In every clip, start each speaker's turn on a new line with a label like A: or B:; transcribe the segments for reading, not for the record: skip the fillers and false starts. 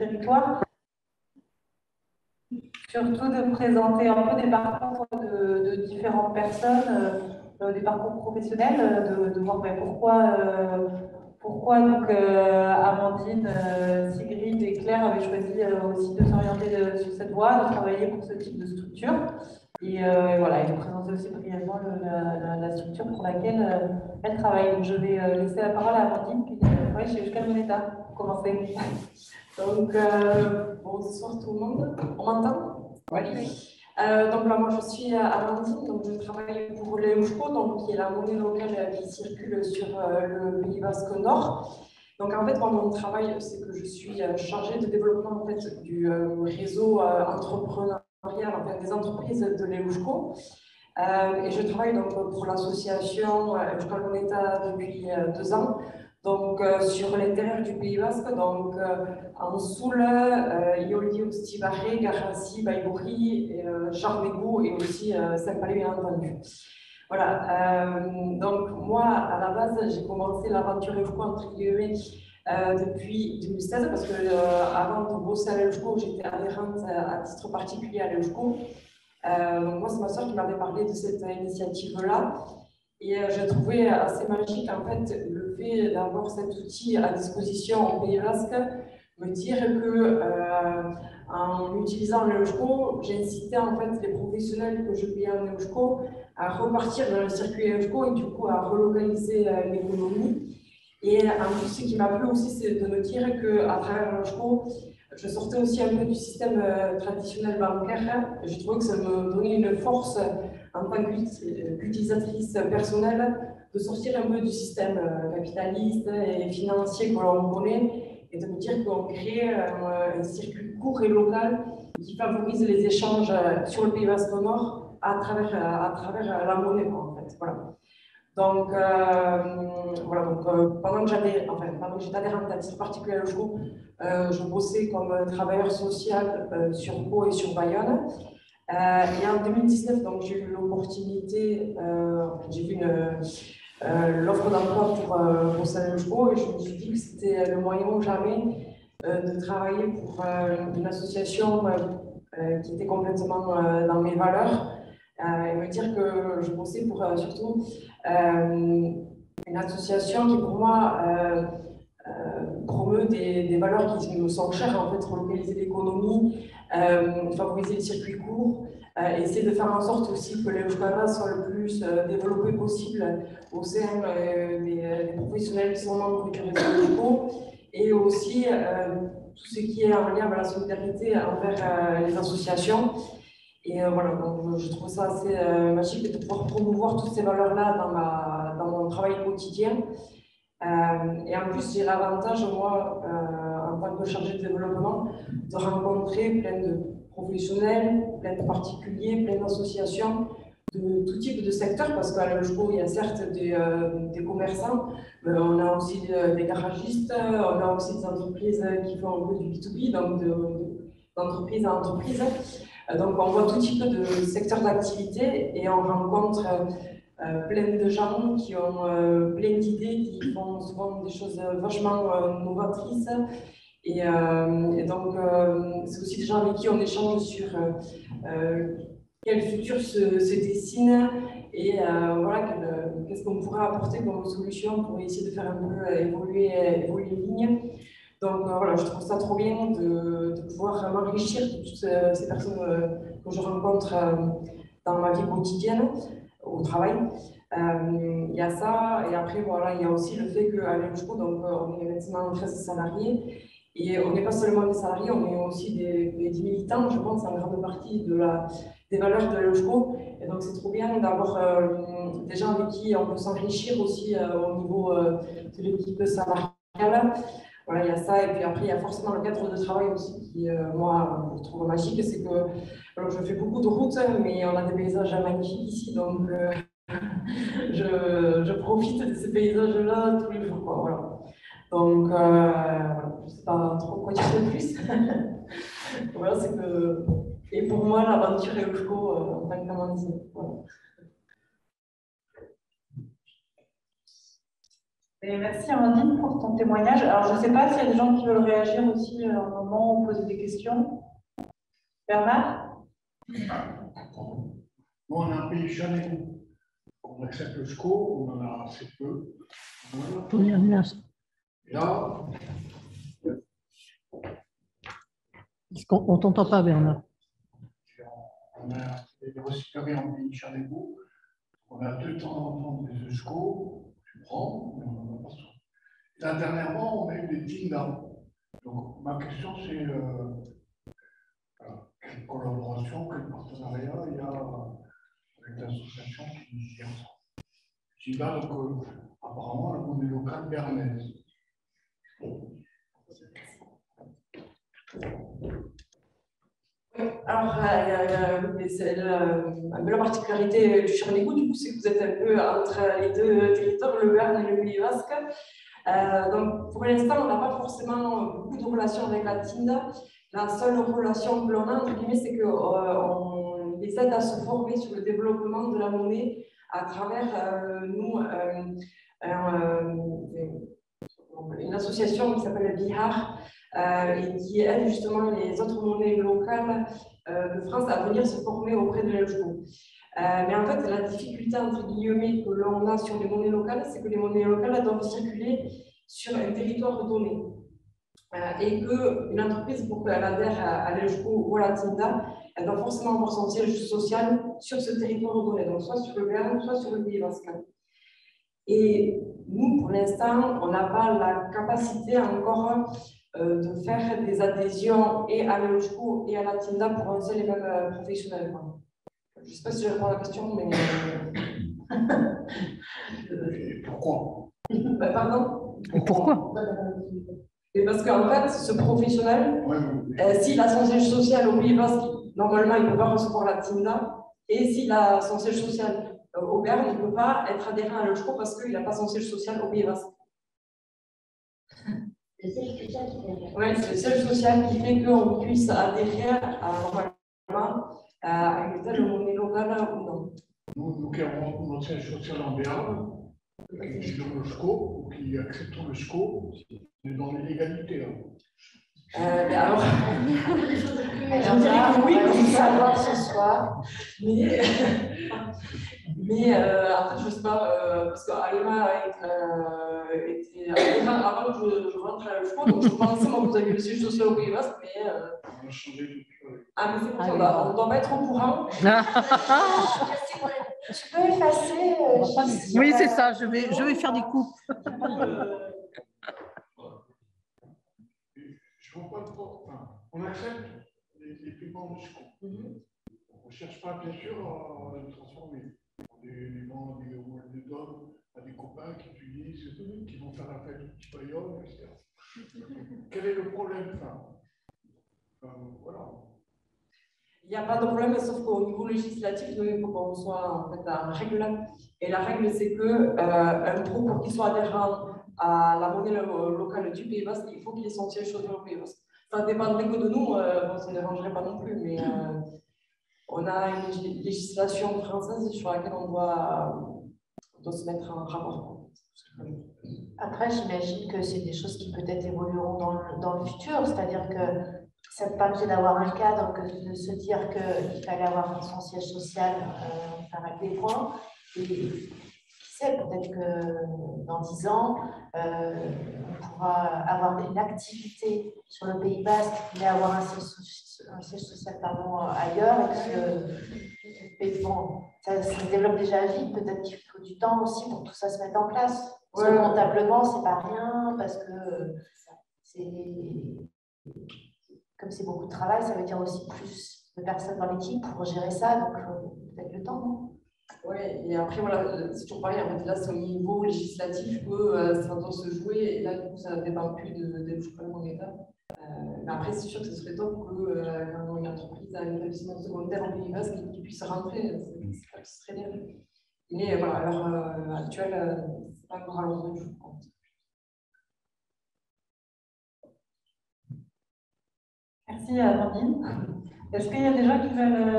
A: territoire. Surtout de présenter un peu des parcours de différentes personnes, des parcours professionnels, de voir ben, pourquoi donc, Amandine, Sigrid et Claire avaient choisi aussi de s'orienter sur cette voie, de travailler pour ce type de structure. Et voilà, et de présenter aussi brièvement la structure pour laquelle elle travaille. Donc, je vais laisser la parole à Amandine qui travaille chez Euskal Moneta pour commencer.
B: Donc, bonsoir tout le monde. On m'entend? Oui. Donc là, moi, je suis Amandine, donc je travaille pour l'EUSCO, donc qui est la monnaie locale qui circule sur le Pays Basque Nord. Donc en fait, moi, mon travail, c'est que je suis chargée de développement en fait, du réseau entrepreneurial, enfin, des entreprises de l'EUSCO. Et je travaille donc pour l'association Euskal Moneta depuis 2 ans. Donc, sur l'intérieur du Pays Basque, donc en Soule, Ioli, Ostibarré, Garassi, Baïbouri, Charmégou et aussi Saint-Palais, bien entendu. Voilà, donc moi, à la base, j'ai commencé l'aventure EUSCO entre guillemets depuis 2016 parce que avant de bosser à l'EUSCO, j'étais adhérente à titre particulier à l'EUSCO. Donc moi, c'est ma soeur qui m'avait parlé de cette initiative-là. Et je trouvais assez magique, en fait, le fait d'avoir cet outil à disposition au Pays Basque, me dire que en utilisant l'EUSCO, j'incitais en fait les professionnels que je payais en EUSCO à repartir dans le circuit EUSCO et du coup à relocaliser l'économie. Et en plus, ce qui m'a plu aussi, c'est de me dire qu'à travers l'EUSCO, je sortais aussi un peu du système traditionnel bancaire. Je trouvais que ça me donnait une force en tant qu'utilisatrice personnelle de sortir un peu du système capitaliste et financier que l'on connaît et de me dire qu'on crée un circuit court et local qui favorise les échanges sur le Pays Basque Nord à travers la monnaie, en fait. Voilà. Donc, voilà, donc pendant que j'étais adhérente à titre particulier à l'EUSCO, je bossais comme travailleur social sur Pau et sur Bayonne. Et en 2019, donc, j'ai eu l'opportunité, j'ai vu l'offre d'emploi pour bosser à l'EUSCO et je me suis dit que c'était le moyen ou jamais de travailler pour une association qui était complètement dans mes valeurs. Et me dire que je bossais pour surtout une association qui, pour moi, promeut des valeurs qui me sont chères, en fait, relocaliser l'économie, favoriser les circuits courts, essayer de faire en sorte aussi que l'Euskara soit le plus développé possible au sein des professionnels qui sont membres du réseau EUSCO, et aussi tout ce qui est en lien avec la solidarité envers les associations. Et voilà, donc je trouve ça assez magique de pouvoir promouvoir toutes ces valeurs-là dans mon travail quotidien. Et en plus, j'ai l'avantage, moi, en tant que chargée de développement, de rencontrer plein de professionnels, plein de particuliers, plein d'associations de tout type de secteur, parce qu'à l'EUSCO, il y a certes des commerçants, mais on a aussi des garagistes, on a aussi des entreprises qui font un peu du B2B, donc d'entreprise à entreprise. Donc, on voit tout type de secteur d'activité et on rencontre plein de gens qui ont plein d'idées, qui font souvent des choses vachement novatrices. Et donc, c'est aussi des gens avec qui on échange sur quel futur se dessine et voilà, qu'est-ce qu'on pourrait apporter comme solution pour essayer de faire un peu évoluer les lignes. Donc voilà, je trouve ça trop bien de pouvoir m'enrichir de toutes ces personnes que je rencontre dans ma vie quotidienne, au travail. Il y a ça, et après voilà, il y a aussi le fait qu'à l'EUSCO, donc on est maintenant 13 salariés, et on n'est pas seulement des salariés, on est aussi des militants, je pense, en grande partie des valeurs de l'EUSCO. Et donc c'est trop bien d'avoir des gens avec qui on peut s'enrichir aussi au niveau de l'équipe salariale. Voilà, il y a ça, et puis après, il y a forcément le cadre de travail aussi qui, moi, je trouve magique, c'est que alors, je fais beaucoup de routes, mais on a des paysages magnifiques ici, donc je profite de ces paysages-là tous les jours, quoi, voilà. Donc, voilà, je ne sais pas trop quoi dire de plus. Voilà, c'est que... Et pour moi, l'aventure est EUSCO en tant qu'Amandine. Voilà.
A: Et merci Amandine pour ton témoignage. Alors, je ne sais pas s'il y a des gens qui veulent réagir aussi au moment où on pose des questions. Bernard?
C: Nous, on a un pays jamais on accepte le SCO, on en a assez peu. Et là,
D: on ne t'entend pas, Bernard.
C: on a des recycleries en pays Chanégou. On a 2 temps en temps des SCO, tu prends, mais on n'en a pas souvent. Là, dernièrement, on a eu des Tinda. Donc, ma question, c'est quelle collaboration, quel partenariat il y a avec l'association qui gère ça. Tinda, donc, apparemment, la monnaie locale bernaise.
B: Alors, un peu la particularité du Charnégou, du coup, c'est que vous êtes un peu entre les deux territoires, le Béarn et le Pays Basque. Donc, pour l'instant, on n'a pas forcément beaucoup de relations avec la Tinda. La seule relation que l'on a, entre guillemets, c'est qu'on les aide à se former sur le développement de la monnaie à travers, une association qui s'appelle Bihar, et qui aide justement les autres monnaies locales de France à venir se former auprès de l'EJCO. Mais en fait, la difficulté entre guillemets que l'on a sur les monnaies locales, c'est que les monnaies locales doivent circuler sur un territoire donné. Et qu'une entreprise, pour qu'elle adhère à l'EJCO ou à la Tinda, elle doit forcément avoir son siège social sur ce territoire donné, donc soit sur le Béarn, soit sur le Pays Basque. Et nous, pour l'instant, on n'a pas la capacité encore de faire des adhésions et à l'EJCO et à la Tinda pour un seul et même professionnel. Je ne sais pas si je réponds à la question, mais...
C: Et pourquoi?
B: Pardon?
D: Et pourquoi?
B: Et parce qu'en fait, ce professionnel, s'il a son siège social au Pays Basque, normalement, il ne peut pas recevoir la Tinda. Et s'il a son siège social au Béarn, il ne peut pas être adhérent à l'EJCO parce qu'il n'a pas son siège social au Pays Basque.
E: Le siège social qui fait.
B: Oui, c'est le siège social qui fait qu'on puisse adhérer à une telle monnaie locale ou non.
C: Nous qui avons notre siège social en Béarn, qui suivons le SCO, ou qui acceptons le SCO, on est dans l'illégalité.
B: Mais alors,
E: Je dirais que oui, comme savoir ce soir.
B: Mais en fait, je ne sais pas, parce qu'Alima était avant que je rentre à l'EJCO, donc je pensais moi, que vous aviez le siège social au Pays Basque, mais.
C: On a changé depuis.
B: Ah, mais c'est pour ça, on ne doit pas être au courant.
E: Tu peux effacer.
D: Oui, c'est ça, je vais faire des coupes.
C: Je ne vois pas le port. Enfin, on accepte les paiements de SCO. On ne cherche pas, bien sûr, à les transformer. Les vend des dogs à des copains qui utilisent, qui vont faire la fête au petit paillon, etc. Quel est le problème? Voilà.
B: Il n'y a pas de problème, sauf qu'au niveau législatif, nous, il faut qu'on soit en fait en règle. Et la règle, c'est qu'un pro, pour qu'il soit adhérent à la monnaie locale du Pays Basque, il faut qu'il ait son siège social au Pays Basque. Ça ne dépendrait que de nous, ça ne dérangerait pas non plus, mais on a une législation française sur laquelle on doit se mettre en rapport.
E: Après, j'imagine que c'est des choses qui peut-être évolueront dans le futur, c'est-à-dire que ça ne pas obligé d'avoir un cadre que de se dire qu'il fallait avoir son siège social par des points. Et qui sait, peut-être que dans 10 ans, on pourra avoir une activité sur le Pays Basque, mais avoir un siège social ailleurs. Et bon, ça se développe déjà vite, peut-être qu'il faut du temps aussi pour que tout ça se mette en place. Parce que comptablement, c'est pas rien, parce que comme c'est beaucoup de travail, ça veut dire aussi plus de personnes dans l'équipe pour gérer ça, donc peut-être le temps, non?
B: Oui, et après, voilà, c'est toujours pareil, en fait, là, c'est au niveau législatif que ça doit se jouer, et là, du coup, ça ne dépend plus de mon État. Mais après, c'est sûr que ce serait top que quand une entreprise a un établissement secondaire en Pays Basque qui puisse rentrer, ce serait bien. Mais voilà, à l'heure actuelle, c'est pas encore à l'ordre du jour.
A: Merci Amandine. Est-ce qu'il y a des gens qui veulent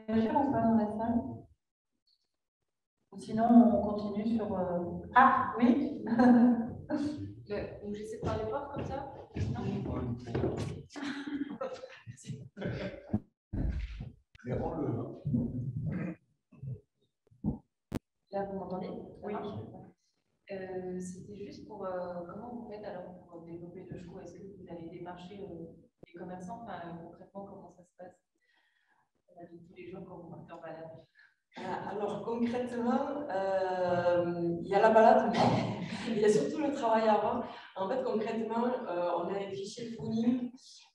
A: réagir ou pas dans la salle? Ou sinon, on continue sur... Ah, oui.
F: Donc j'essaie de parler fort comme ça. Là, vous m'entendez? Oui. C'était juste pour comment vous faites alors pour développer le show? Est-ce que vous allez démarcher les commerçants? Enfin, concrètement, comment ça se passe dans la vie de tous les jours quand vous partez en balade?
B: Alors concrètement, il y a la balade, mais il y a surtout le travail avant. En fait, concrètement, on a un fichier fourni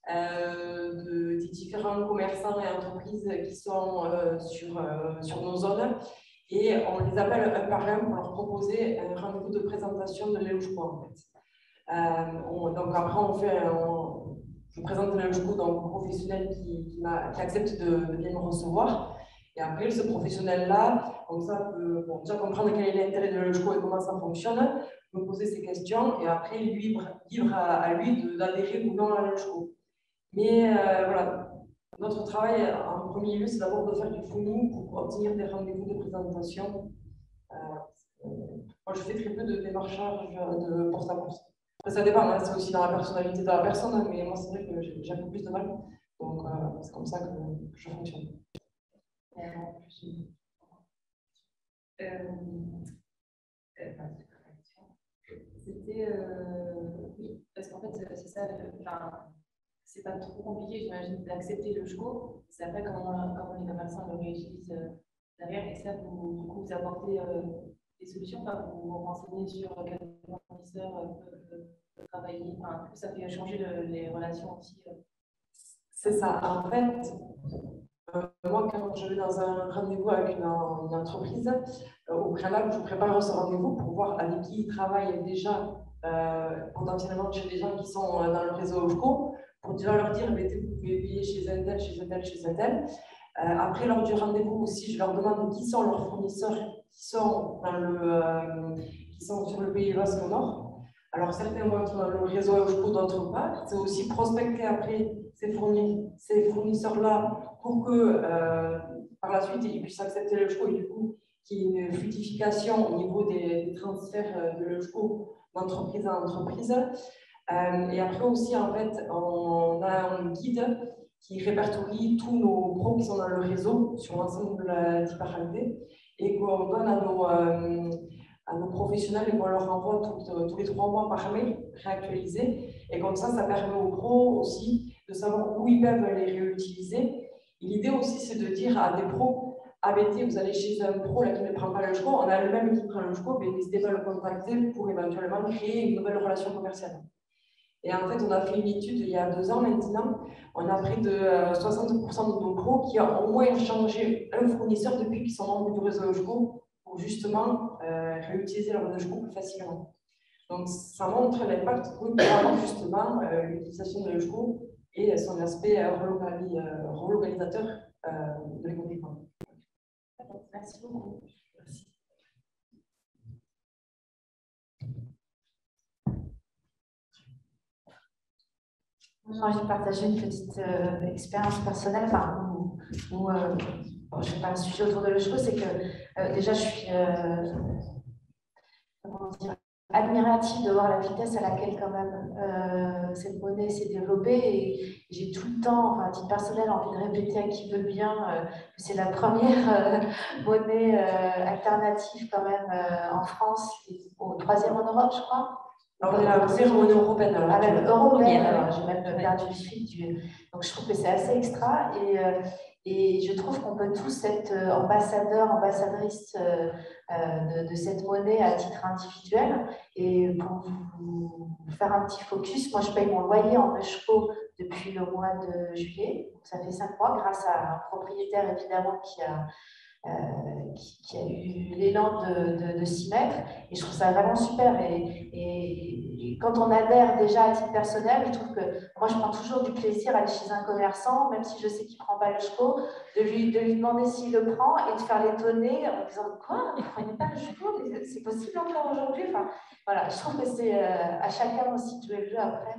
B: des différents commerçants et entreprises qui sont sur nos zones et on les appelle un par un pour leur proposer un rendez-vous de présentation de Léouchko en fait. Donc après, je présente Léouchko donc au professionnel qui accepte de bien me recevoir. Et après, ce professionnel-là, comme ça, peut déjà comprendre quel est l'intérêt de Léouchko et comment ça fonctionne, me poser ses questions et après, libre à lui d'adhérer ou non à Léouchko. Mais voilà, notre travail en premier lieu, c'est d'abord de faire du phoning pour obtenir des rendez-vous de présentation. Moi, je fais très peu de démarchage de porte à porte. Après, ça dépend, hein, c'est aussi dans la personnalité de la personne, mais moi, c'est vrai que j'ai un peu plus de mal. Donc, c'est comme ça que je fonctionne.
F: C'était oui, parce qu'en fait, c'est ça, c'est pas trop compliqué, j'imagine, d'accepter le SCHO. C'est après comment les commerçants le réutilisent derrière, et ça, vous apportez des solutions, enfin, vous vous renseignez sur quels fournisseurs peuvent travailler, enfin, ça fait changer les relations aussi.
B: C'est ça, en fait. Moi, quand je vais dans un rendez-vous avec une entreprise, au préalable, je prépare ce rendez-vous pour voir avec qui ils travaillent déjà potentiellement chez des gens qui sont dans le réseau OFCO, pour déjà leur dire, mais vous pouvez payer chez un tel, chez un tel, chez un tel. Après, lors du rendez-vous aussi, je leur demande qui sont leurs fournisseurs qui sont, qui sont sur le Pays Basque Nord. Alors, certains vont être dans le réseau OFCO, d'autres pas. C'est aussi prospecter après ces fournisseurs-là pour que par la suite ils puissent accepter le SCHO et du coup qu'il y ait une fluidification au niveau des transferts de le SCHO d'entreprise à entreprise. Et après aussi, en fait, on a un guide qui répertorie tous nos pros qui sont dans le réseau sur l'ensemble de l'hyperactivité et qu'on donne à nos professionnels et qu'on leur envoie tous les 3 mois par mail réactualisé. Et comme ça permet aux pros aussi de savoir où ils peuvent les réutiliser. Et l'idée aussi, c'est de dire à des pros, ABT, vous allez chez un pro là, qui ne prend pas le SCHO, on a le même qui prend le SCHO, mais n'hésitez pas à le contacter pour éventuellement créer une nouvelle relation commerciale. Et en fait, on a fait une étude il y a 2 ans maintenant. On a près de 60% de nos pros qui ont au moins changé un fournisseur depuis qu'ils sont membres du réseau SCHO pour justement réutiliser leur réseau SCHO plus facilement. Donc, ça montre l'impact que peut avoir justement l'utilisation de l'ESCO et son aspect relocalisateur de l'économie.
F: Merci beaucoup.
B: Merci.
E: J'ai envie de partager une petite expérience personnelle, où je vais pas un sujet autour de l'ESCO, c'est que déjà je suis admirative de voir la vitesse à laquelle quand même cette monnaie s'est développée, et j'ai tout le temps, enfin à titre personnel, envie de répéter à qui veut bien que c'est la première monnaie alternative quand même en France, et au 3e en Europe, je crois.
B: Alors, on est la première monnaie européenne.
E: Européenne, j'ai même perdu le fil. Donc je trouve que c'est assez extra, et je trouve qu'on peut tous être ambassadeurs, ambassadrices de cette monnaie à titre individuel. Et pour vous faire un petit focus, moi je paye mon loyer en ESCHO depuis le mois de juillet. Donc, ça fait 5 mois, grâce à un propriétaire évidemment qui a eu l'élan de s'y mettre, et je trouve ça vraiment super. Et quand on adhère déjà à titre personnel, je trouve que moi je prends toujours du plaisir à aller chez un commerçant, même si je sais qu'il ne prend pas le SCHO, de lui demander s'il le prend et de faire l'étonner en disant quoi, vous ne prenez pas le SCHO, c'est possible encore aujourd'hui. Enfin, voilà, je trouve que c'est à chacun aussi de jouer le jeu après.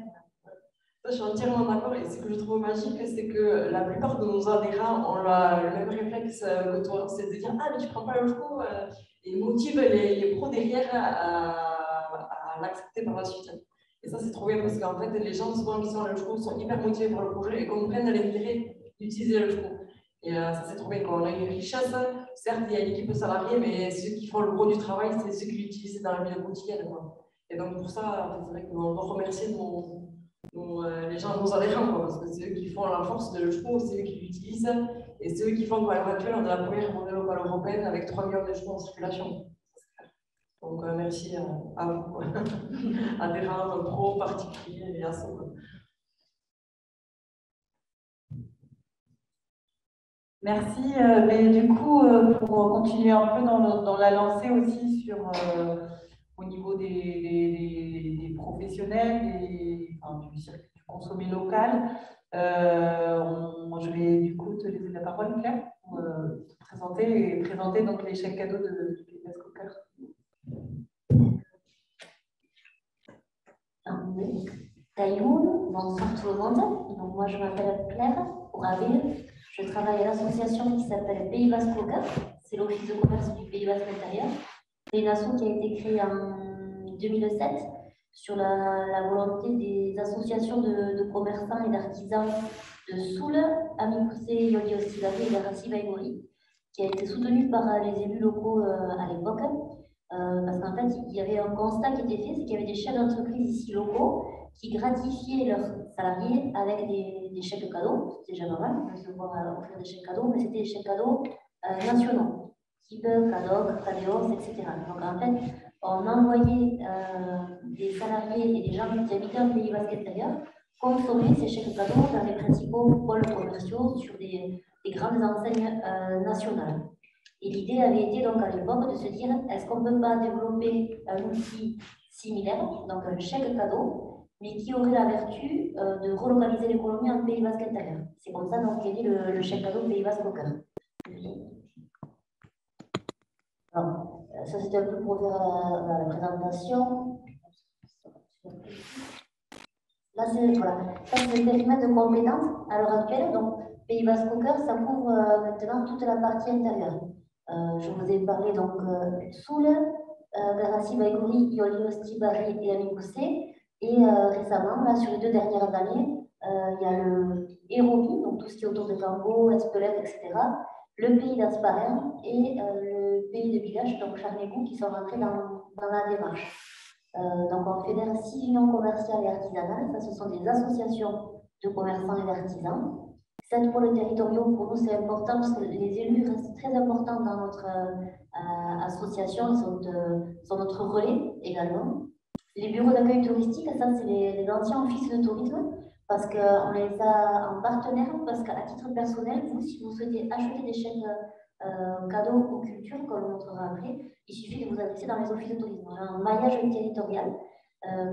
B: Je suis entièrement d'accord, et ce que je trouve magique, c'est que la plupart de nos adhérents ont le même réflexe que toi, c'est de dire ah mais tu prends pas le SCHO, et motive les pros derrière à accepté par la suite. Et ça, c'est trop bien parce qu'en fait, les gens souvent qui sont à l'EUSCO sont hyper motivés par le projet et comprennent l'intérêt d'utiliser l'EUSCO. Et ça, c'est trop bien. Quand on a une richesse, certes, il y a l'équipe salariée, mais ceux qui font le gros du travail, c'est ceux qui l'utilisent dans la vie quotidienne, quoi. Et donc, pour ça, c'est vrai qu'on doit remercier les gens, nos adhérents, quoi, parce que c'est eux qui font la force de l'EUSCO, c'est eux qui l'utilisent, et c'est eux qui font qu'à l'heure actuelle, on est la première monnaie locale européenne avec 3 millions d'euros en circulation. Donc, merci à vous, adhérents, pro, particuliers et assos.
A: Merci. Mais du coup, pour continuer un peu dans la lancée aussi sur au niveau des professionnels, enfin, du consommé local, je vais du coup te laisser la parole, Claire, pour te présenter donc les chèques cadeaux de Pays Cocker.
G: Taïmoun, bonsoir tout le monde. Donc, moi, je m'appelle Claire Ouraville. Je travaille à l'association qui s'appelle Pays Basque Cocker. C'est l'office de commerce du Pays Basque intérieur. C'est une asso qui a été créée en 2007 sur la volonté des associations de commerçants et d'artisans de Soule, Amikoussé, Yoli Ostilari et Garassi Baïgori, qui a été soutenue par les élus locaux à l'époque. Parce qu'en fait, il y avait un constat qui était fait, c'est qu'il y avait des chefs d'entreprise ici locaux qui gratifiaient leurs salariés avec des chèques cadeaux. C'était déjà pas mal de se voir offrir des chèques cadeaux, mais c'était des chèques cadeaux nationaux, type CADOC, CADEOS, etc. Donc en fait, on envoyait des salariés et des gens qui habitaient un pays basque intérieur consommer ces chèques cadeaux dans les principaux pôles commerciaux sur des grandes enseignes nationales. Et l'idée avait été donc à l'époque de se dire, est-ce qu'on ne peut pas développer un outil similaire, donc un chèque cadeau, mais qui aurait la vertu de relocaliser l'économie en Pays Basque intérieur. C'est comme ça donc qu'est né le chèque cadeau Pays Basque Cocker. Alors, ça c'était un peu pour faire la présentation. Là, c'est le périmètre de compétences à l'heure actuelle. Donc, Pays Basque Cocker, ça couvre maintenant toute la partie intérieure. Je vous ai parlé donc Soule, Garassi, Baïgori, Yoli, Ostibari et Amikoussé. Et récemment, là, sur les 2 dernières années, il y a le Hérovi, donc tout ce qui est autour de Cambo, Espelette, etc. Le pays d'Asparin et le pays de Village, donc Charnégou, qui sont rentrés dans la démarche. Donc on fédère 6 unions commerciales et artisanales. Ça, ce sont des associations de commerçants et d'artisans. 7 pôles territoriaux, pour nous, c'est important parce que les élus restent très importants dans notre association. Ils sont notre relais également. Les bureaux d'accueil touristique, ça, c'est les anciens offices de tourisme parce qu'on les a en partenaire, parce qu'à titre personnel, vous, si vous souhaitez acheter des chèques cadeaux ou culture, comme on montrera après, il suffit de vous adresser dans les offices de tourisme. On a un maillage territorial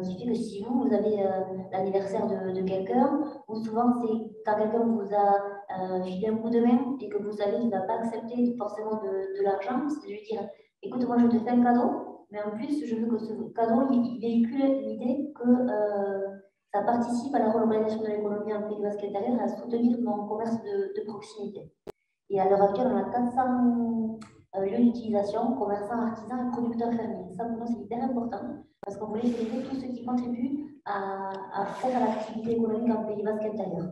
G: qui fait que si vous avez l'anniversaire de quelqu'un, ou souvent c'est quand quelqu'un vous a filé un coup de main et que vous savez qu'il ne va pas accepter forcément de l'argent, c'est de lui dire écoute, moi je te fais un cadeau, mais en plus je veux que ce cadeau il véhicule l'idée que ça participe à la relocalisation de l'économie en Pays Basque intérieur et à soutenir mon commerce de proximité. Et à l'heure actuelle, on a 400 lieux d'utilisation, commerçants, artisans et producteurs fermiers. Ça, pour nous, c'est hyper important parce qu'on voulait célébrer tous ceux qui contribuent à faire l'activité économique en Pays Basque intérieur.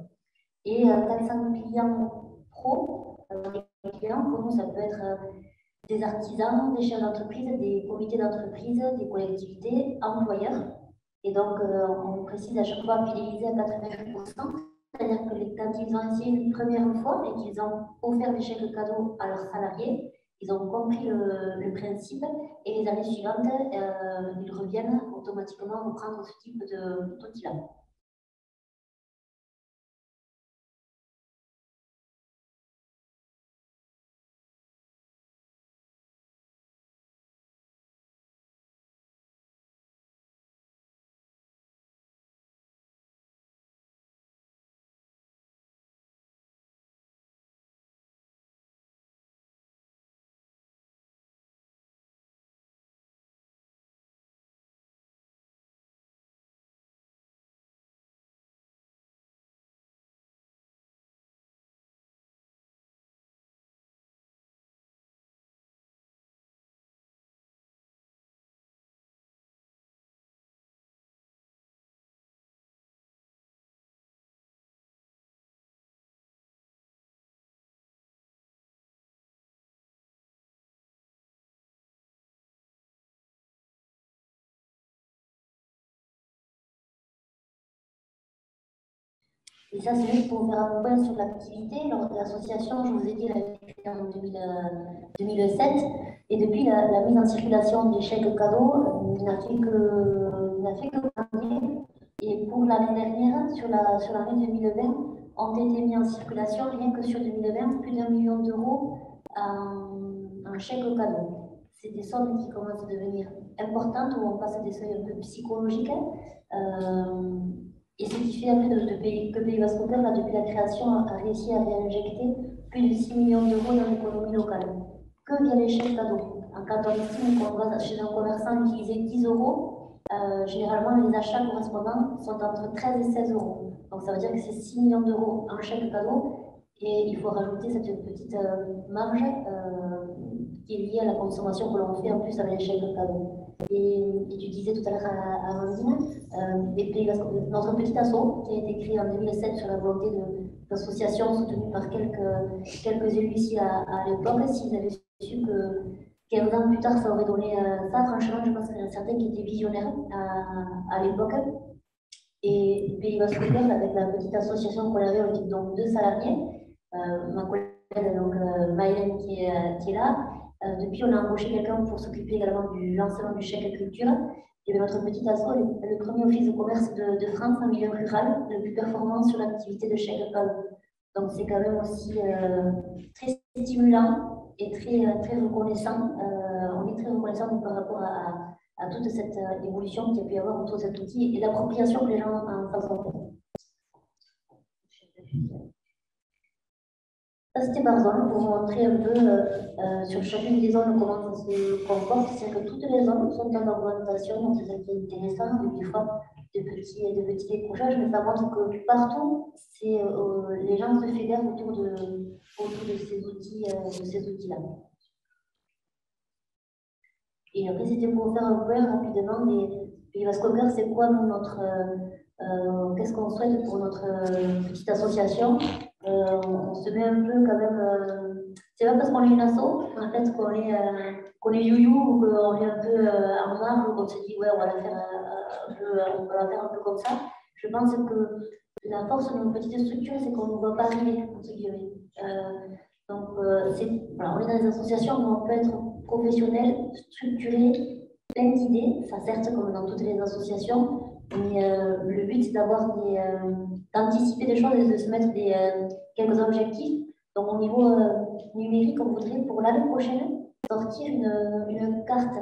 G: Et 400 clients pro, les clients, pour nous, ça peut être des artisans, des chefs d'entreprise, des comités d'entreprise, des collectivités, employeurs. Et donc, on précise à chaque fois fidéliser à 88%. C'est-à-dire que quand ils ont essayé une première fois et qu'ils ont offert des chèques cadeaux à leurs salariés, ils ont compris le principe et les années suivantes, ils reviennent automatiquement reprendre ce type d'outil-là. Et ça, c'est juste pour faire un point sur l'activité. L'association, je vous ai dit, elle a été créée en 2007. Et depuis la mise en circulation des chèques cadeaux, il n'a fait que grandir. Et pour l'année dernière, sur l'année 2020, ont été mis en circulation, rien que sur 2020, plus d'1 million d'euros en chèques cadeaux. C'est des sommes qui commencent à devenir importantes, où on passe des seuils un peu psychologiques. Et ce qui fait après que Pays Basque Cœur, depuis la création, a réussi à réinjecter plus de 6 millions d'euros dans l'économie locale. Que via les chèques cadeaux. Quand on estime qu'on va chez un commerçant utiliser 10 euros, généralement les achats correspondants sont entre 13 et 16 euros. Donc ça veut dire que c'est 6 millions d'euros en chèques cadeaux. Et il faut rajouter cette petite marge qui est liée à la consommation que l'on fait en plus avec les chèques cadeaux. Et tu disais tout à l'heure à Amandine, notre petit asso qui a été créé en 2007 sur la volonté d'associations soutenues par quelques élus ici à l'époque, s'ils avaient su que 15 ans plus tard ça aurait donné ça, franchement je pense qu'il y en a certains qui étaient visionnaires à l'époque. Et Pays Basque Cœur, avec la petite association qu'on avait, on était donc 2 salariés, ma collègue donc Maëlène qui est là. Depuis, on a embauché quelqu'un pour s'occuper également du lancement du chèque culture. Et notre petit asso est le premier office de commerce de France en milieu rural, le plus performant sur l'activité de chèque cadeau. Donc c'est quand même aussi très stimulant et très reconnaissant. On est très reconnaissant par rapport à toute cette évolution qu'il y a pu y avoir autour de cet outil et l'appropriation que les gens en face ont fait. Ça, c'était par zone pour vous montrer un peu sur chacune des zones comment ça se comporte. C'est que toutes les zones sont en augmentation, donc c'est ça qui est intéressant. Des fois, de petits décrochages, mais ça montre que partout, les gens se fédèrent autour de ces outils-là. Et après, c'était pour faire un point rapidement des Basque Cœur, c'est quoi notre qu'est-ce qu'on souhaite pour notre petite association. On se met un peu quand même. C'est pas parce qu'on est une asso, en fait, qu'on est you-you ou qu'on est un peu en marge ou qu'on se dit ouais, on va la faire un peu comme ça. Je pense que la force de nos petites structures, c'est qu'on ne va pas arriver, entre guillemets. Donc, voilà, on est dans des associations où on peut être professionnel, structuré, plein d'idées, ça certes comme dans toutes les associations, mais le but c'est d'anticiper des choses et de se mettre quelques objectifs. Donc au niveau numérique, on voudrait pour l'année prochaine sortir une carte,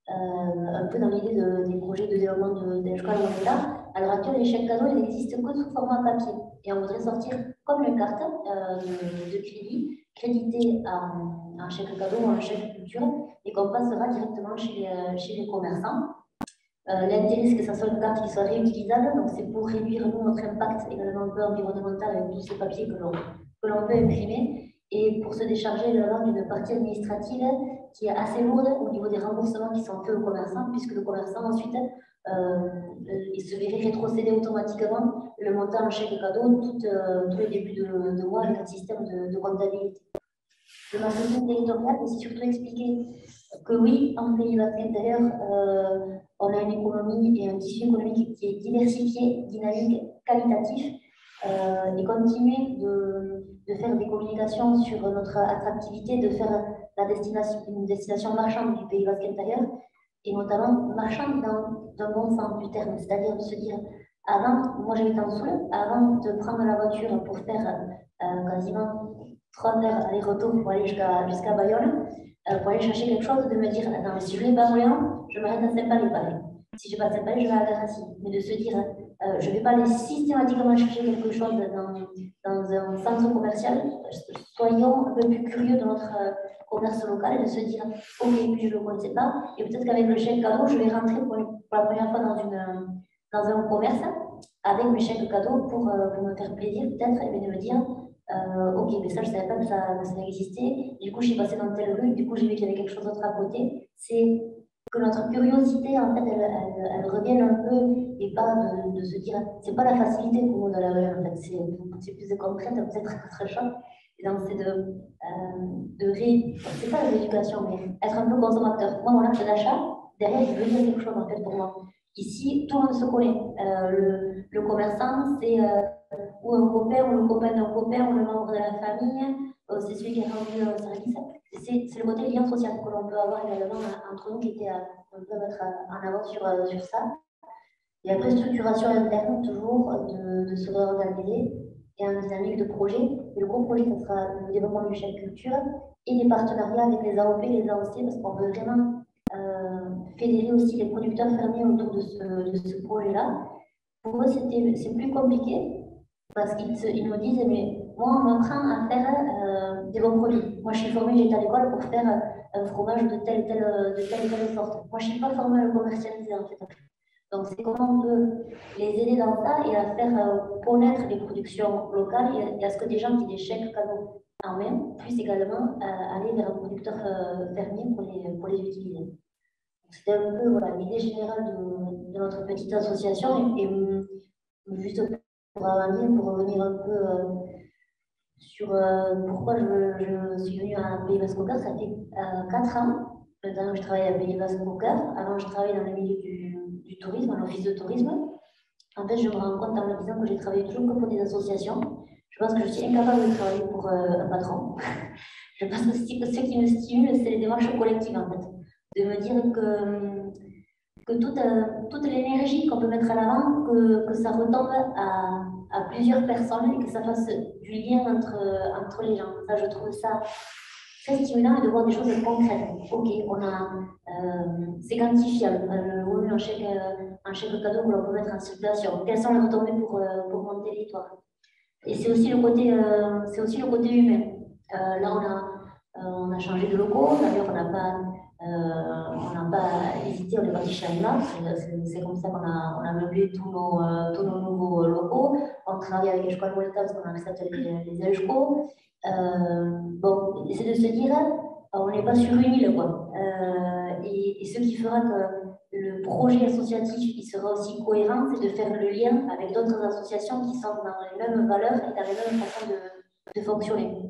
G: un peu dans l'idée des projets de développement de l'école où on est là. À l'heure actuelle, les chèques cadeaux, ils n'existent que sous format papier. Et on voudrait sortir comme une carte de crédit, crédité en chèque cadeau ou en chèque culture, et qu'on passera directement chez les commerçants. L'intérêt, c'est que ça soit une carte qui soit réutilisable, donc c'est pour réduire notre impact également un peu environnemental avec tous ces papiers que l'on peut imprimer, et pour se décharger d'une partie administrative qui est assez lourde au niveau des remboursements qui sont faits aux commerçants, puisque le commerçant ensuite il se verrait rétrocéder automatiquement le montant en chèque cadeau tous les débuts de mois avec un système de comptabilité. De ma façon territoriale, mais c'est surtout expliquer que oui, en Pays Basque intérieur, on a une économie et un tissu économique qui est diversifié, dynamique, qualitatif, et continuer de faire des communications sur notre attractivité, de faire une destination marchande du Pays Basque intérieur, et notamment marchande dans un bon sens du terme, c'est-à-dire de se dire, avant, moi j'habite en Soule, avant de prendre la voiture pour faire quasiment 3 heures aller-retour pour aller jusqu'à Bayonne, pour aller chercher quelque chose, de me dire, attends, mais si je n'ai pas moyen, je m'arrête à Saint-Palais, pareil. Si je ne vais pas à Saint-Palais, je vais à Garassi. Mais de se dire, je ne vais pas aller systématiquement chercher quelque chose dans un centre commercial, soyons un peu plus curieux de notre commerce local et de se dire, ok, puis je ne le connaissais pas, et peut-être qu'avec le chèque cadeau, je vais rentrer pour la première fois dans un commerce avec mes chèques cadeaux pour me faire plaisir, peut-être, et de me dire, ok, mais ça, je ne savais pas que ça existait. Du coup, je suis passée dans telle rue, du coup, j'ai vu qu'il y avait quelque chose d'autre à côté. C'est que notre curiosité, en fait, elle revienne un peu et pas de se dire, c'est pas la facilité pour nous de la rue, en fait, c'est plus de contraintes, peut-être autre chose. Et donc, c'est c'est pas l'éducation, mais être un peu consommateur. Moi, mon acte d'achat, derrière, il veut dire quelque chose, en fait, pour moi. Ici, tout le monde se connaît. le commerçant, c'est ou un copain, ou le copain d'un copain, ou le membre de la famille, c'est celui qui a rendu un service. C'est le côté lien social que l'on peut avoir également entre nous qui était un peu mettre en avant sur ça. Et après, structuration interne, toujours, de se réorganiser et un dynamique de projet. Et le gros projet, ce sera le développement du chef culture et des partenariats avec les AOP, les AOC, parce qu'on veut vraiment fédérer aussi les producteurs fermiers autour de ce projet-là. Pour eux, c'est plus compliqué parce qu'ils nous disent, mais moi, on m'apprend à faire des bons produits. Moi, je suis formée, j'étais à l'école pour faire un fromage de telle et telle sorte. Moi, je ne suis pas formée à le commercialiser, en fait. Donc, c'est comment on peut les aider dans ça et à faire connaître les productions locales et à ce que des gens qui ont des chèques cadeaux en main puissent également aller vers un producteur fermier pour les utiliser. C'était un peu voilà, l'idée générale de notre petite association et juste pour revenir un peu sur pourquoi je suis venue à Pays Basque Cocker, ça fait 4 ans le temps que je travaille à Pays Basque Cocker. Avant, je travaillais dans le milieu du tourisme, à l'office de tourisme. En fait, je me rends compte en me disant que j'ai travaillé toujours que pour des associations. Je pense que je suis incapable de travailler pour un patron. Je pense que ce qui me stimule, c'est les démarches collectives, en fait. De me dire que toute l'énergie qu'on peut mettre à l'avant, que ça retombe à plusieurs personnes et que ça fasse du lien entre les gens. Ça, je trouve ça très stimulant et de voir des choses concrètes. Ok, c'est quantifiable. Un chèque cadeau que l'on peut mettre en circulation. Quelles sont les retombées pour mon territoire? Et c'est aussi le côté humain. Là, on a changé de locaux. D'ailleurs, on n'a pas hésité, on est parti chez Anima. C'est comme ça qu'on a meublé tous nos nouveaux locaux. On travaille avec École Volta parce qu'on accepte les EJCO. Bon, c'est de se dire, on n'est pas sur une île, quoi. Et ce qui fera que le projet associatif il sera aussi cohérent, c'est de faire le lien avec d'autres associations qui sont dans les mêmes valeurs et dans les mêmes façons de fonctionner.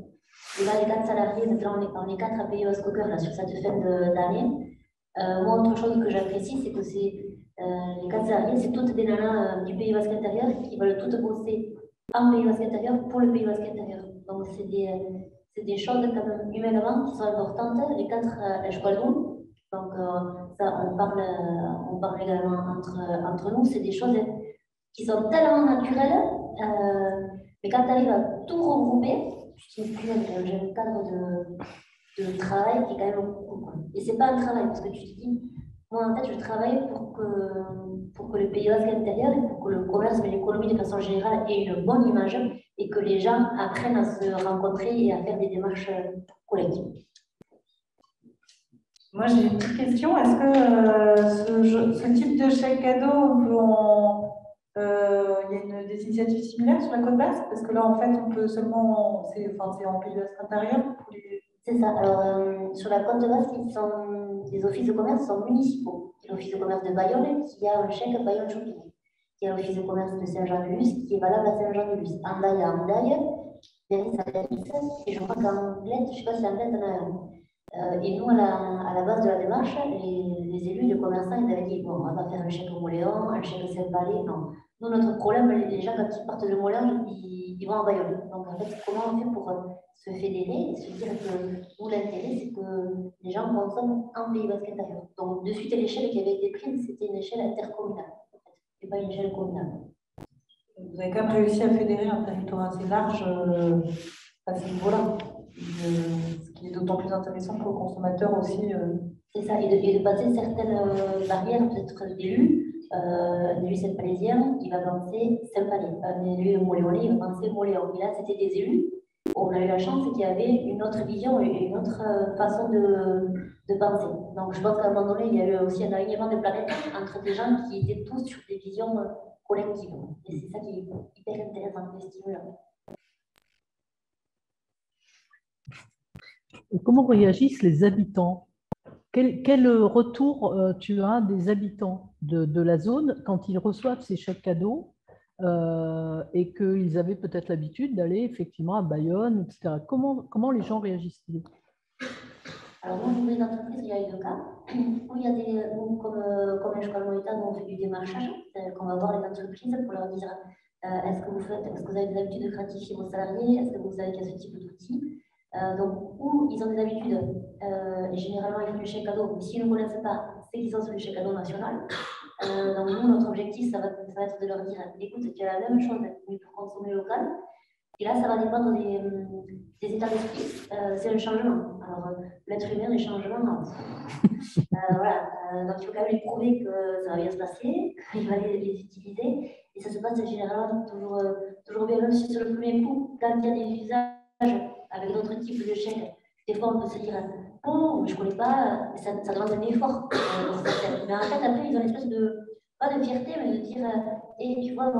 G: Et là, les 4 salariés, maintenant on est 4 à Pays Basque Cocker sur cette fin d'année. Moi, autre chose que j'apprécie, c'est que les 4 salariés, c'est toutes des nanas du Pays Basque intérieur qui veulent toutes bosser en Pays Basque intérieur pour le Pays Basque intérieur. Donc, c'est des choses quand même humainement qui sont importantes. Les 4 Eshkwaldoun, donc ça, on parle également entre nous, c'est des choses qui sont tellement naturelles, mais quand tu arrives à tout regrouper, tu te dis, j'ai un cadre de travail qui est quand même beaucoup. Et c'est pas un travail, parce que tu te dis, moi en fait je travaille pour que le Pays Basque intérieur et pour que le commerce et l'économie de façon générale ait une bonne image et que les gens apprennent à se rencontrer et à faire des démarches collectives.
A: Moi j'ai une petite question, est-ce que ce type de chèque cadeau, il y a des initiatives similaires sur la côte basque? Parce que là en fait on peut seulement, c'est en Pays Basque intérieur pour les...
G: C'est ça. Alors, sur la côte basque, les offices de commerce sont municipaux. Il y a l'office de commerce de Bayonne qui a un chèque Bayonne Shopping. Il y a l'office de commerce de Saint-Jean-de-Luz qui est valable à Saint-Jean-de-Luz. Andaille à Andaille, Véris à Véris, et je crois qu'en Bled, je ne sais pas si en Bled on a un. Et nous, à la base de la démarche, les élus, les commerçants, ils avaient dit bon, on va pas faire un chèque au Moléon, un chèque Saint-Palais. Non. Nous, notre problème, les gens, quand ils partent de Moléon, ils vont à Bayonne. Donc, en fait, comment on fait pour se fédérer et se dire que nous, l'intérêt, c'est que les gens consomment en Pays Basque intérieur. Donc, de suite, l'échelle qui avait été prise, c'était une échelle intercommunale, en fait, et pas une échelle communale.
A: Vous avez quand même réussi à fédérer un territoire assez large à ce niveau-là, ce qui est d'autant plus intéressant pour le consommateur aussi.
G: C'est ça, et de passer certaines barrières, peut-être d'élus. Un élu saint-palaisien, il va penser Saint-Palais. Un élu moléonais, il va penser Moléon. Et là, c'était des élus. On a eu la chance qu'il y avait une autre vision et une autre façon de penser. Donc, je pense qu'à un moment donné, il y a eu aussi un alignement de planètes entre des gens qui étaient tous sur des visions collectives. Et c'est ça qui est hyper intéressant et stimulant.
D: Comment réagissent les habitants? Quel retour tu as des habitants de la zone quand ils reçoivent ces chèques cadeaux et qu'ils avaient peut-être l'habitude d'aller effectivement à Bayonne, etc. Comment les gens réagissent-ils?
G: Alors, nous, au niveau des entreprises, il y a eu 2 cas où il y a des, où, comme École Moïta, nous, on fait du démarchage, c'est-à-dire qu'on va voir les entreprises pour leur dire est-ce que vous avez des habitudes de gratifier vos salariés, est-ce que vous savez qu'il y a ce type d'outils. Donc, où ils ont des habitudes, et généralement, ils font du chèque cadeau, mais s'ils ne connaissent pas, c'est qu'ils sont sur le chèque cadeau national. Donc, nous, notre objectif, ça va être de leur dire écoute, tu as la même chose, mais pour consommer local. Et là, ça va dépendre des états d'esprit. C'est un changement. Alors, l'être humain, les changements, voilà. Donc, il faut quand même lui prouver que ça va bien se passer, qu'il va les utiliser. Et ça se passe généralement toujours bien, même si sur le premier coup, quand il y a des usages avec d'autres types de chèques, des fois, on peut se dire oh, je ne connais pas, ça demande un effort. Mais en fait, après, ils ont une espèce de, pas de fierté, mais de dire et tu vois,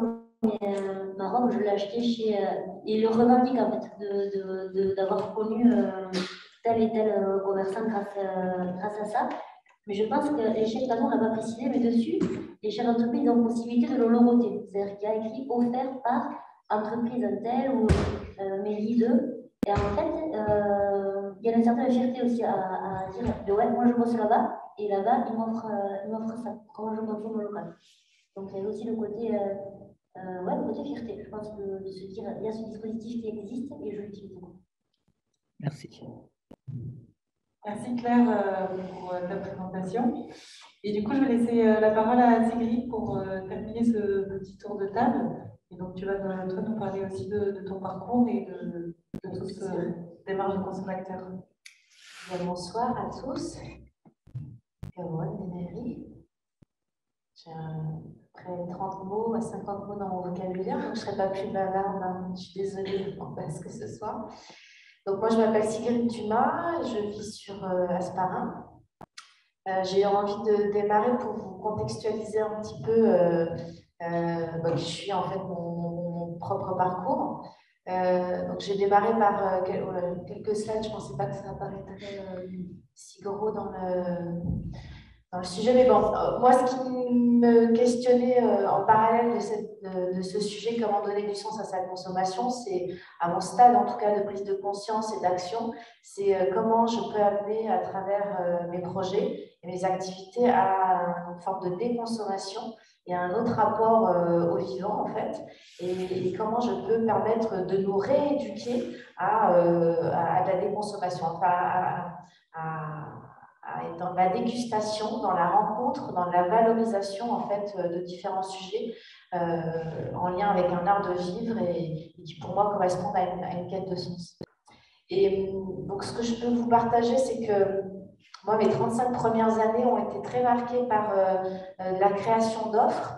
G: ma robe, je l'ai achetée chez. Ils le revendiquent en fait, d'avoir connu tel et tel commerçant grâce à ça. Mais je pense que les chèques cadeaux, on n'a pas précisé, mais dessus, les chefs d'entreprise ont possibilité de le logoter. C'est-à-dire qu'il y a écrit offert par entreprise telle ou mairie 2. Et en fait, il y a une certaine fierté aussi à dire ouais, moi je bosse là-bas, et là-bas, ils m'offrent ça. Comment je consomme local. Donc il y a aussi le côté. Ouais, le côté fierté, je pense, de se dire il y a ce dispositif qui existe et je l'utilise.
D: Merci.
A: Merci Claire pour ta présentation. Et du coup, je vais laisser la parole à Sigrid pour terminer ce petit tour de table. Et donc, tu vas toi, nous parler aussi de ton parcours et de toute cette démarche de consommateur.
E: Bonsoir à tous. Caroline Ménary. J'ai près de 30 mots à 50 mots dans mon vocabulaire, donc je ne serai pas plus bavarde. Hein. Je suis désolée parce que ce soir. Donc moi, je m'appelle Sigrid Dumas, je vis sur Hasparren. J'ai eu envie de démarrer pour vous contextualiser un petit peu qui je suis en fait mon propre parcours. Donc j'ai démarré par quelques slides, je ne pensais pas que ça apparaîtrait si gros dans le sujet, mais bon, moi ce qui me questionnait en parallèle de ce sujet, comment donner du sens à sa consommation, c'est à mon stade en tout cas de prise de conscience et d'action, c'est comment je peux amener à travers mes projets et mes activités à une forme de déconsommation et à un autre rapport au vivant en fait, et comment je peux permettre de nous rééduquer à la déconsommation, enfin à être dans la dégustation, dans la rencontre, dans la valorisation en fait de différents sujets en lien avec un art de vivre et qui pour moi correspondent à une quête de sens. Et donc ce que je peux vous partager, c'est que moi, mes 35 premières années ont été très marquées par la création d'offres,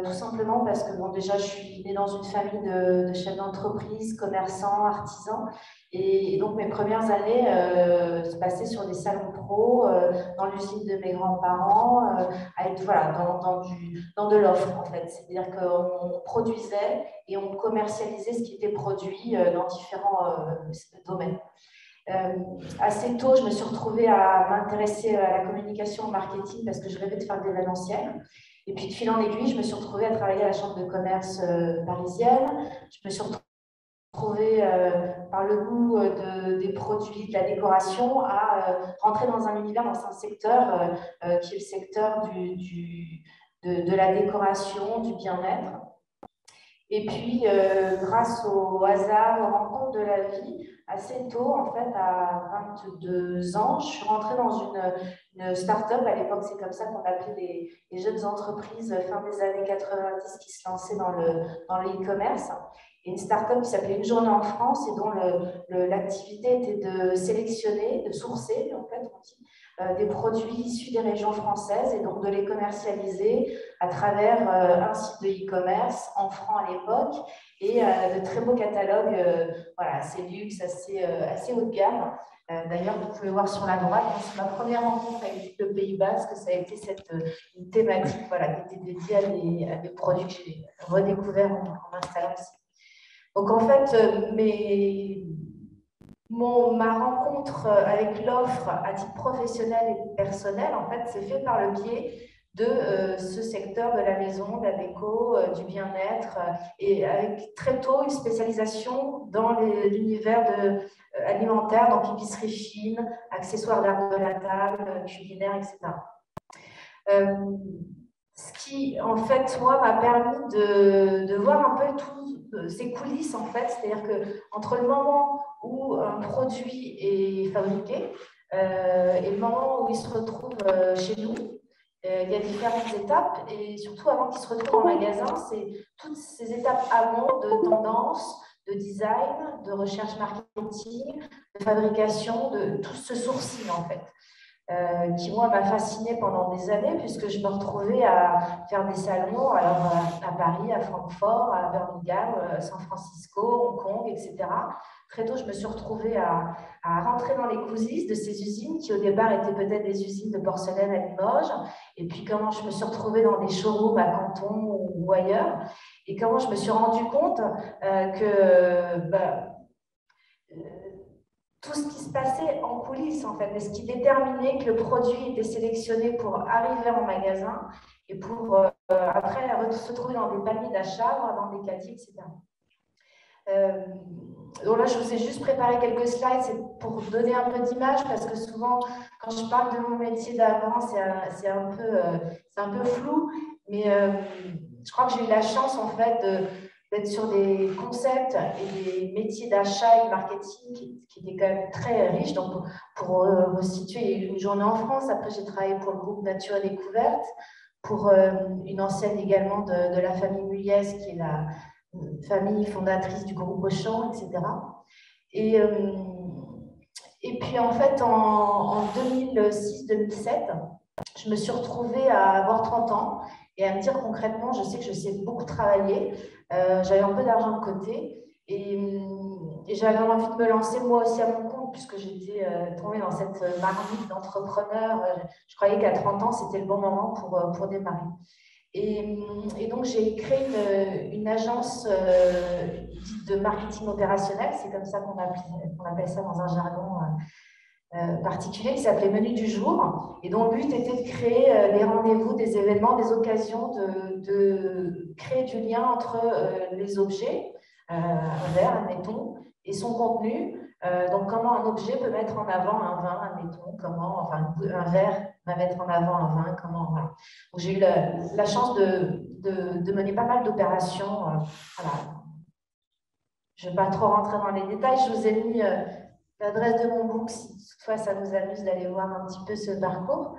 E: tout simplement parce que bon, déjà, je suis née dans une famille de chefs d'entreprise, commerçants, artisans. Et donc, mes premières années se passaient sur des salons pro, dans l'usine de mes grands-parents, à être voilà, dans de l'offre, en fait. C'est-à-dire qu'on produisait et on commercialisait ce qui était produit dans différents domaines. Assez tôt, je me suis retrouvée à m'intéresser à la communication, au marketing, parce que je rêvais de faire de l'événementiel. Et puis, de fil en aiguille, je me suis retrouvée à travailler à la chambre de commerce parisienne. Je me suis retrouvée par le goût des produits, de la décoration, à rentrer dans un univers, dans un secteur qui est le secteur de la décoration, du bien-être. Et puis, grâce au hasard, aux rencontres de la vie, assez tôt, en fait, à 22 ans, je suis rentrée dans une start-up. À l'époque, c'est comme ça qu'on appelait les jeunes entreprises fin des années 90 qui se lançaient dans le e-commerce. Et une start-up qui s'appelait Une journée en France et dont l'activité était de sélectionner, de sourcer, en fait, on dit, des produits issus des régions françaises et donc de les commercialiser à travers un site de e-commerce en francs à l'époque et de très beaux catalogues, voilà, assez luxe, assez haut de gamme. D'ailleurs, vous pouvez voir sur la droite, c'est ma première rencontre avec le Pays Basque, ça a été une thématique voilà, qui était dédiée à des produits que j'ai redécouverts en m'installant ici. Donc en fait, ma rencontre avec l'offre à titre professionnel et personnel, en fait, c'est fait par le biais de ce secteur de la maison, de la déco, du bien-être, et avec très tôt une spécialisation dans l'univers alimentaire, donc épicerie fine, accessoires d'art de la table, culinaire, etc. Ce qui, en fait, moi, m'a permis de voir un peu toutes ces coulisses, en fait, c'est-à-dire qu'entre le moment où un produit est fabriqué et le moment où il se retrouve chez nous, il y a différentes étapes, et surtout avant qu'il se retrouve en magasin, c'est toutes ces étapes amont de tendance, de design, de recherche marketing, de fabrication, de tout ce sourcing, en fait. Qui, moi, m'a fascinée pendant des années, puisque je me retrouvais à faire des salons alors, à Paris, à Francfort, à Birmingham, San Francisco, Hong Kong, etc. Très tôt, je me suis retrouvée à rentrer dans les coulisses de ces usines qui, au départ, étaient peut-être des usines de porcelaine à Limoges, et puis comment je me suis retrouvée dans des showrooms à Canton ou ailleurs, et comment je me suis rendu compte que tout ce qui se passait en coulisses, en fait, et ce qui déterminait que le produit était sélectionné pour arriver en magasin et pour après se trouver dans des paniers d'achat, dans des caddies, etc. Donc là, je vous ai juste préparé quelques slides, c'est pour donner un peu d'image, parce que souvent, quand je parle de mon métier d'avant, c'est un peu flou, mais je crois que j'ai eu la chance, en fait, d'être sur des concepts et des métiers d'achat et de marketing qui étaient quand même très riches. Donc, pour vous situer, il y a eu une journée en France. Après, j'ai travaillé pour le groupe Nature et Découverte, pour une enseigne également de la famille Mulliez, qui est la famille fondatrice du groupe Auchan, etc. Et puis, en fait, en 2006-2007, je me suis retrouvée à avoir 30 ans et à me dire concrètement, je sais que je sais beaucoup travailler, j'avais un peu d'argent de côté et j'avais envie de me lancer moi aussi à mon compte, puisque j'étais tombée dans cette marmite d'entrepreneur. Je croyais qu'à 30 ans, c'était le bon moment pour démarrer. Et donc, j'ai créé une agence dite de marketing opérationnel, c'est comme ça qu'on appelle ça dans un jargon particulier, qui s'appelait Menu du jour, et dont le but était de créer des rendez-vous, des événements, des occasions, de créer du lien entre les objets, un verre, admettons, et son contenu. Donc, comment un objet peut mettre en avant un vin, admettons, enfin, un verre va mettre en avant un vin, comment, voilà. Donc, j'ai eu la chance de mener pas mal d'opérations. Voilà. Je ne vais pas trop rentrer dans les détails, je vous ai mis l'adresse de mon book si toutefois ça vous amuse d'aller voir un petit peu ce parcours.